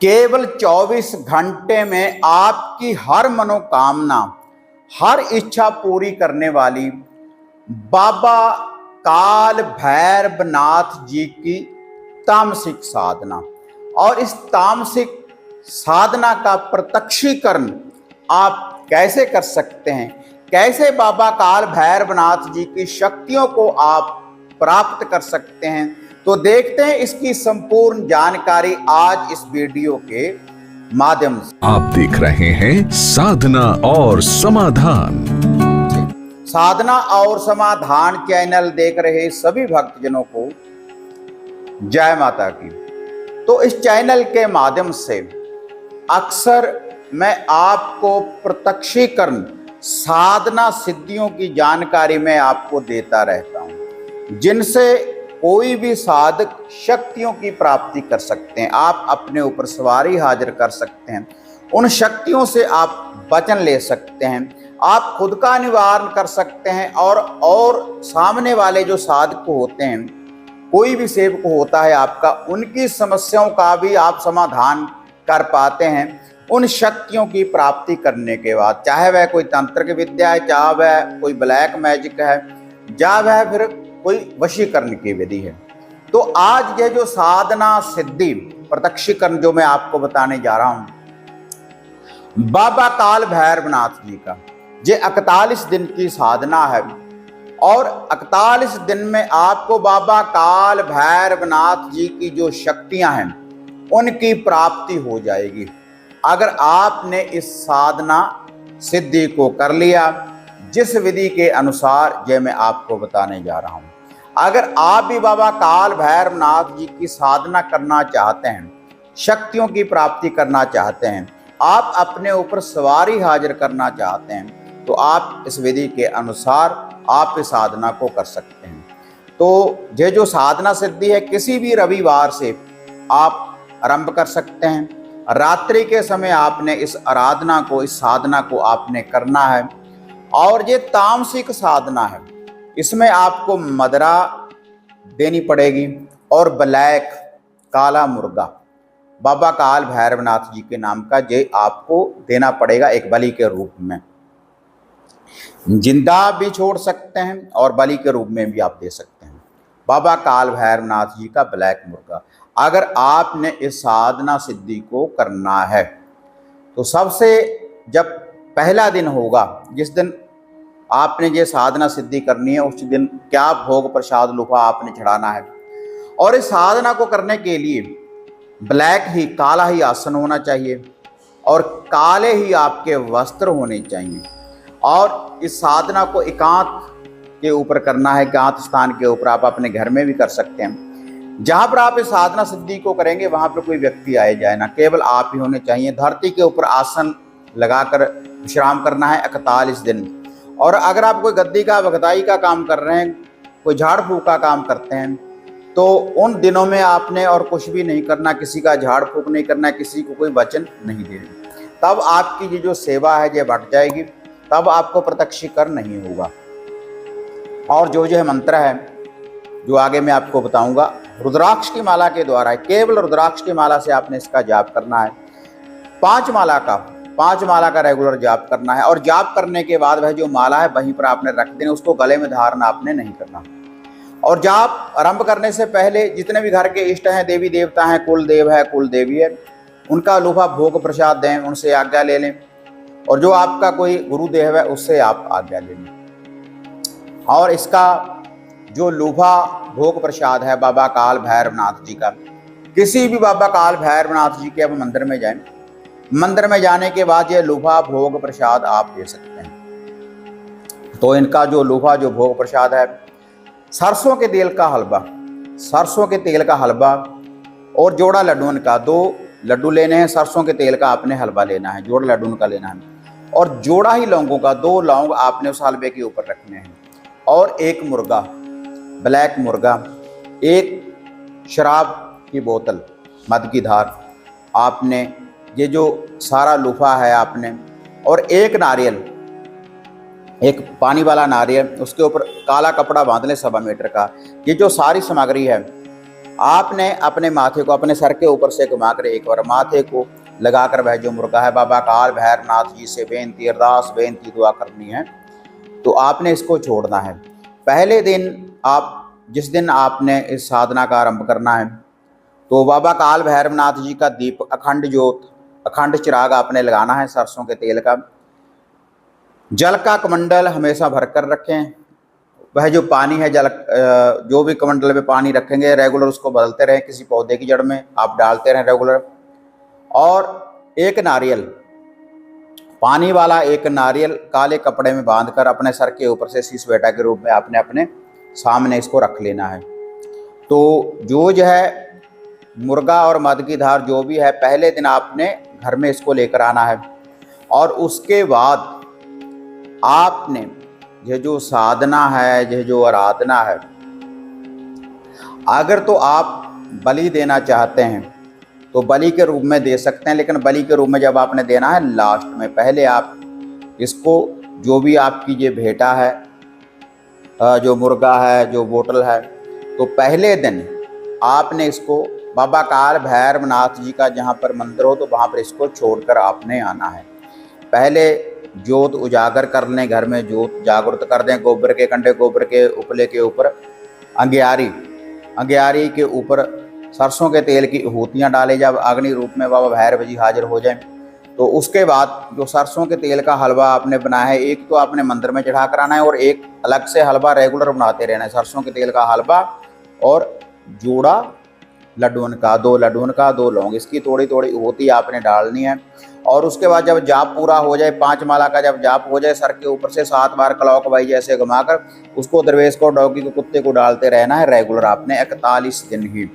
केवल 24 घंटे में आपकी हर मनोकामना, हर इच्छा पूरी करने वाली बाबा काल भैरवनाथ जी की तामसिक साधना। और इस तामसिक साधना का प्रत्यक्षीकरण आप कैसे कर सकते हैं, कैसे बाबा काल भैरवनाथ जी की शक्तियों को आप प्राप्त कर सकते हैं, तो देखते हैं इसकी संपूर्ण जानकारी आज इस वीडियो के माध्यम से। आप देख रहे हैं साधना और समाधान। साधना और समाधान चैनल देख रहे सभी भक्तजनों को जय माता की। तो इस चैनल के माध्यम से अक्सर मैं आपको प्रत्यक्षीकरण, साधना सिद्धियों की जानकारी मैं आपको देता रहता हूं, जिनसे कोई भी साधक शक्तियों की प्राप्ति कर सकते हैं। आप अपने ऊपर सवारी हाजिर कर सकते हैं, उन शक्तियों से आप वचन ले सकते हैं, आप खुद का निवारण कर सकते हैं और सामने वाले जो साधक होते हैं, कोई भी सेवक होता है आपका, उनकी समस्याओं का भी आप समाधान कर पाते हैं उन शक्तियों की प्राप्ति करने के बाद। चाहे वह कोई तंत्र की विद्या है, चाहे वह कोई ब्लैक मैजिक है, चाहे वह फिर कोई वशीकरण की विधि है। तो आज ये जो साधना सिद्धि प्रत्यक्षीकरण जो मैं आपको बताने जा रहा हूं, बाबा काल भैरवनाथ जी का, ये 41 दिन की साधना है और 41 दिन में आपको बाबा काल भैरवनाथ जी की जो शक्तियां हैं उनकी प्राप्ति हो जाएगी। अगर आपने इस साधना सिद्धि को कर लिया, जिस विधि के अनुसार ये मैं आपको बताने जा रहा हूं। अगर आप भी बाबा काल भैरवनाथ जी की साधना करना चाहते हैं, शक्तियों की प्राप्ति करना चाहते हैं, आप अपने ऊपर सवारी हाजिर करना चाहते हैं, तो आप इस विधि के अनुसार आप इस साधना को कर सकते हैं। तो ये जो साधना सिद्धि है, किसी भी रविवार से आप आरंभ कर सकते हैं। रात्रि के समय आपने इस आराधना को, इस साधना को आपने करना है। और ये तामसिक साधना है, इसमें आपको मदरा देनी पड़ेगी और ब्लैक, काला मुर्गा बाबा काल भैरवनाथ जी के नाम का ये आपको देना पड़ेगा एक बलि के रूप में। जिंदा भी छोड़ सकते हैं और बलि के रूप में भी आप दे सकते हैं। बाबा काल भैरवनाथ जी का ब्लैक मुर्गा अगर आपने इस साधना सिद्धि को करना है, तो सबसे जब पहला दिन होगा, जिस दिन आपने ये साधना सिद्धि करनी है, उस दिन क्या भोग प्रसाद लुफा आपने चढ़ाना है। और इस साधना को करने के लिए ब्लैक ही, काला ही आसन होना चाहिए और काले ही आपके वस्त्र होने चाहिए। और इस साधना को एकांत के ऊपर करना है, एकांत स्थान के ऊपर। आप अपने घर में भी कर सकते हैं। जहां पर आप इस साधना सिद्धि को करेंगे वहां पर कोई व्यक्ति आए जाए ना, केवल आप ही होने चाहिए। धरती के ऊपर आसन लगाकर विश्राम करना है 41 दिन। और अगर आप कोई गद्दी का, बगदाई का काम कर रहे हैं, कोई झाड़ फूक का काम करते हैं, तो उन दिनों में आपने और कुछ भी नहीं करना, किसी का झाड़ फूक नहीं करना, किसी को कोई वचन नहीं देना। तब आपकी ये जो सेवा है ये बढ़ जाएगी, तब आपको प्रत्यक्षीकरण नहीं होगा। और जो है मंत्र है, जो आगे मैं आपको बताऊंगा, रुद्राक्ष की माला के द्वारा है। केवल रुद्राक्ष की माला से आपने इसका जाप करना है। 5 माला का रेगुलर जाप करना है। और जाप करने के बाद वह जो माला है वहीं पर आपने रख देना, उसको गले में धारण आपने नहीं करना। और जाप आरंभ करने से पहले जितने भी घर के इष्ट हैं, देवी देवता हैं, कुल देव है, कुल देवी है, उनका लूफा भोग प्रसाद दें, उनसे आज्ञा ले लें। और जो आपका कोई गुरुदेव है उससे आप आज्ञा ले लें। और इसका जो लूफा भोग प्रसाद है बाबा काल भैरवनाथ जी का, किसी भी बाबा काल भैरवनाथ जी के आप मंदिर में जाएं, मंदिर में जाने के बाद ये लूफा भोग प्रसाद आप दे सकते हैं। तो इनका जो लूफा, जो भोग प्रसाद है, सरसों के तेल का हलवा, सरसों के तेल का हलवा और जोड़ा लड्डून का, 2 लड्डू लेने हैं, सरसों के तेल का आपने हलवा लेना है, जोड़ा लड्डून का लेना है। और जोड़ा ही लौंगों का, 2 लौंग आपने उस हलवे के ऊपर रखने हैं। और एक मुर्गा, ब्लैक मुर्गा, एक शराब की बोतल, मद की धार आपने, ये जो सारा लूफा है आपने, और एक नारियल, एक पानी वाला नारियल, उसके ऊपर काला कपड़ा बांध लें 1.25 मीटर का। ये जो सारी सामग्री है आपने अपने माथे को अपने सर के ऊपर से घुमाकर एक बार माथे को लगाकर वह जो मुर्गा है बाबा काल भैरवनाथ जी से बेनती अरदास बेनती दुआ करनी है। तो आपने इसको छोड़ना है। पहले दिन आप जिस दिन आपने इस साधना का आरंभ करना है तो बाबा काल भैरवनाथ जी का दीप अखंड ज्योत अखंड चिराग आपने लगाना है सरसों के तेल का। जल का कमंडल हमेशा भरकर रखें। वह जो पानी है जल जो भी कमंडल में पानी रखेंगे रेगुलर उसको बदलते रहें, किसी पौधे की जड़ में आप डालते रहें रेगुलर। और एक नारियल पानी वाला एक नारियल काले कपड़े में बांधकर अपने सर के ऊपर से शीश बेटा के रूप में आपने अपने सामने इसको रख लेना है। तो जो है मुर्गा और मध की धार जो भी है पहले दिन आपने घर में इसको लेकर आना है। और उसके बाद आपने ये जो साधना है ये जो आराधना है, अगर तो आप बलि देना चाहते हैं तो बलि के रूप में दे सकते हैं, लेकिन बलि के रूप में जब आपने देना है लास्ट में, पहले आप इसको जो भी आपकी ये भेंटा है जो मुर्गा है जो बोतल है, तो पहले दिन आपने इसको बाबा काल भैरवनाथ जी का जहाँ पर मंदिर हो तो वहाँ पर इसको छोड़कर आपने आना है। पहले ज्योत उजागर कर लें, घर में ज्योत जागृत कर दें, गोबर के कंडे गोबर के उपले के ऊपर अंगियारी के ऊपर सरसों के तेल की होतियाँ डालें। जब अग्नि रूप में बाबा भैरव जी हाजिर हो जाएं तो उसके बाद जो सरसों के तेल का हलवा आपने बनाया है एक तो आपने मंदिर में चढ़ा कर आना है और एक अलग से हलवा रेगुलर बनाते रहना है। सरसों के तेल का हलवा और जोड़ा लड्डून का, 2 लड्डून का 2 लौंग, इसकी थोड़ी थोड़ी होती आपने डालनी है। और उसके बाद जब जाप पूरा हो जाए 5 माला का जब जाप हो जाए सर के ऊपर से 7 बार क्लॉक वाइज ऐसे घुमाकर उसको दरवेश को डॉगी को कुत्ते को डालते रहना है रेगुलर आपने 41 दिन ही।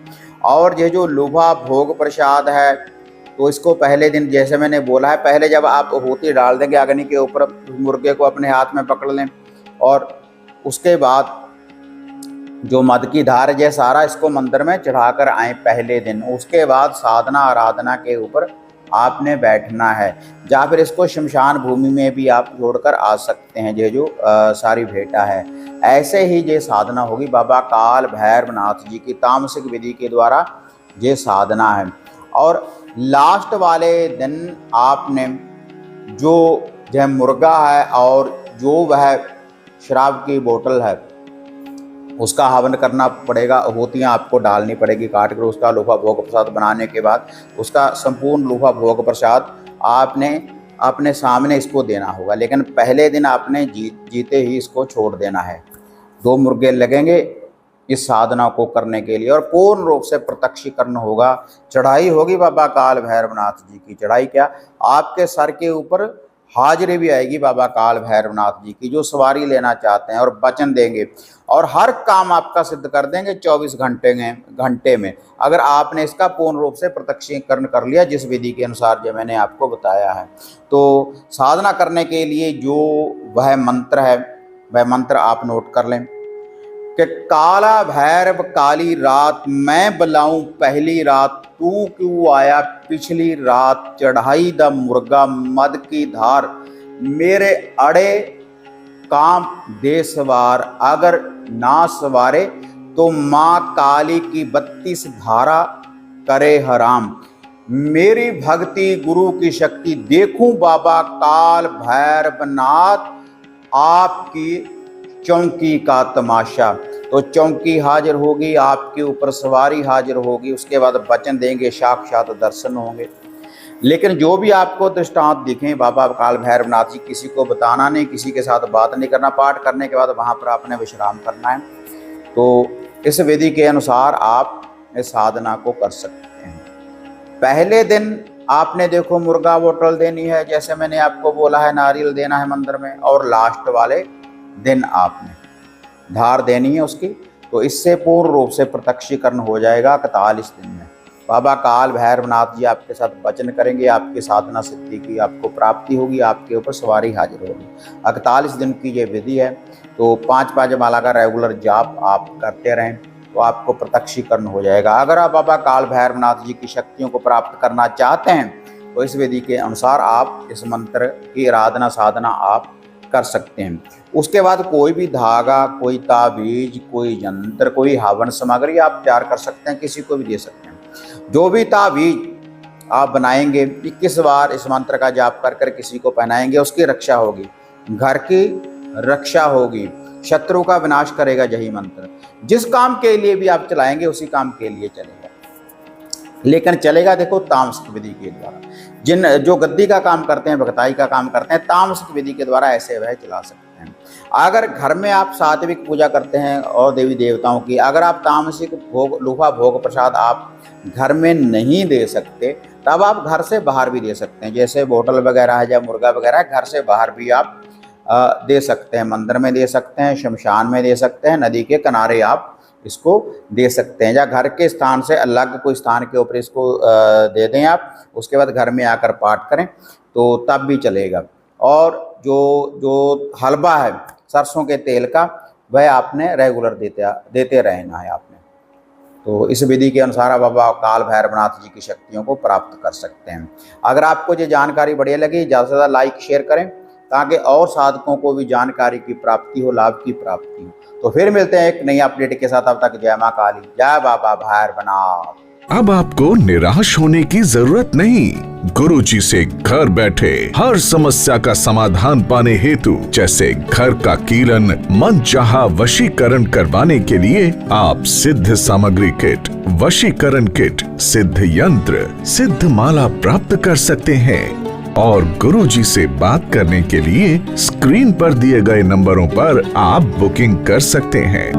और ये जो लुभा भोग प्रसाद है तो इसको पहले दिन जैसे मैंने बोला है पहले जब आप होती डाल देंगे अग्नि के ऊपर मुर्गे को अपने हाथ में पकड़ लें और उसके बाद जो मध की धार है सारा इसको मंदिर में चढ़ाकर आए पहले दिन। उसके बाद साधना आराधना के ऊपर आपने बैठना है या फिर इसको शमशान भूमि में भी आप जोड़कर आ सकते हैं। ये जो सारी भेंटा है ऐसे ही ये साधना होगी बाबा काल भैरवनाथ जी की तामसिक विधि के द्वारा ये साधना है। और लास्ट वाले दिन आपने जो मुर्गा है और जो वह शराब की बोतल है उसका हवन करना पड़ेगा। होतियाँ आपको डालनी पड़ेगी काट कर। उसका लोहा भोग प्रसाद बनाने के बाद उसका संपूर्ण लोहा भोग प्रसाद आपने अपने सामने इसको देना होगा, लेकिन पहले दिन आपने जीते ही इसको छोड़ देना है। 2 मुर्गे लगेंगे इस साधना को करने के लिए और पूर्ण रूप से प्रत्यक्षीकरण होगा। चढ़ाई होगी बाबा काल भैरवनाथ जी की। चढ़ाई क्या, आपके सर के ऊपर हाजिरी भी आएगी बाबा काल भैरवनाथ जी की जो सवारी लेना चाहते हैं और वचन देंगे और हर काम आपका सिद्ध कर देंगे 24 घंटे में अगर आपने इसका पूर्ण रूप से प्रत्यक्षीकरण कर लिया जिस विधि के अनुसार जो मैंने आपको बताया है। तो साधना करने के लिए जो वह मंत्र है वह मंत्र आप नोट कर लें कि काला भैरव काली रात मैं बुलाऊं पहली रात तू क्यों आया पिछली रात चढ़ाई द मुर्गा मद की धार मेरे अड़े काम दे सवार अगर ना सवारे तो माँ काली की 32 धारा करे हराम। मेरी भक्ति गुरु की शक्ति देखूं बाबा काल भैरवनाथ आपकी चौकी का तमाशा। तो चौकी हाजिर होगी, आपके ऊपर सवारी हाजिर होगी, उसके बाद वचन देंगे, साक्षात दर्शन होंगे। लेकिन जो भी आपको दृष्टांत दिखें बाबा काल भैरवनाथ जी किसी को बताना नहीं, किसी के साथ बात नहीं करना। पाठ करने के बाद वहाँ पर आपने विश्राम करना है। तो इस विधि के अनुसार आप इस साधना को कर सकते हैं। पहले दिन आपने देखो मुर्गा बोतल देनी है जैसे मैंने आपको बोला है, नारियल देना है मंदिर में, और लास्ट वाले दिन आपने धार देनी है उसकी। तो इससे पूर्ण रूप से प्रत्यक्षीकरण हो जाएगा 41 दिन में। बाबा काल भैरवनाथ जी आपके साथ वचन करेंगे, आपकी साधना सिद्धि की आपको प्राप्ति होगी, आपके ऊपर सवारी हाजिर होगी। 41 दिन की ये विधि है। तो 5 माला का रेगुलर जाप आप करते रहें तो आपको प्रत्यक्षीकरण हो जाएगा। अगर आप बाबा काल भैरवनाथ जी की शक्तियों को प्राप्त करना चाहते हैं तो इस विधि के अनुसार आप इस मंत्र की आराधना साधना आप कर सकते हैं। उसके बाद कोई भी धागा, कोई ताबीज, कोई यंत्र, कोई हवन सामग्री आप तैयार कर सकते हैं, किसी को भी दे सकते हैं। जो भी ताबीज आप बनाएंगे 21 बार इस मंत्र का जाप कर कर किसी को पहनाएंगे, उसकी रक्षा होगी, घर की रक्षा होगी, शत्रु का विनाश करेगा यही मंत्र। जिस काम के लिए भी आप चलाएंगे उसी काम के लिए चलेगा, लेकिन चलेगा देखो तामसिक विधि के द्वारा। जो गद्दी का काम करते हैं, भगताई का काम करते हैं, तामसिक विधि के द्वारा ऐसे वह चला सकते हैं। अगर घर में आप सात्विक पूजा करते हैं और देवी देवताओं की, अगर आप तामसिक भोग, लूफा भोग प्रसाद आप घर में नहीं दे सकते, तब आप घर से बाहर भी दे सकते हैं। जैसे बोतल वगैरह है या मुर्गा वगैरह, घर से बाहर भी आप दे सकते हैं, मंदिर में दे सकते हैं, शमशान में दे सकते हैं, नदी के किनारे आप इसको दे सकते हैं, या घर के स्थान से अलग कोई स्थान के ऊपर इसको दे दें आप। उसके बाद घर में आकर पाठ करें तो तब भी चलेगा। और जो हलवा है सरसों के तेल का, वह आपने रेगुलर देते रहना है आपने। तो इस विधि के अनुसार आप बाबा काल भैरवनाथ जी की शक्तियों को प्राप्त कर सकते हैं। अगर आपको ये जानकारी बढ़िया लगी, ज़्यादा से ज़्यादा लाइक शेयर करें ताकि और साधकों को भी जानकारी की प्राप्ति हो, लाभ की प्राप्ति हो। तो फिर मिलते हैं एक नई अपडेट के साथ। अब तक जय मां काली, जय बाबा भैरवनाथ। अब आपको निराश होने की जरूरत नहीं। गुरुजी से घर बैठे हर समस्या का समाधान पाने हेतु, जैसे घर का कीलन, मनचाहा वशीकरण करवाने के लिए आप सिद्ध सामग्री किट, वशीकरण किट, सिद्ध यंत्र, सिद्ध माला प्राप्त कर सकते हैं। और गुरुजी से बात करने के लिए स्क्रीन पर दिए गए नंबरों पर आप बुकिंग कर सकते हैं।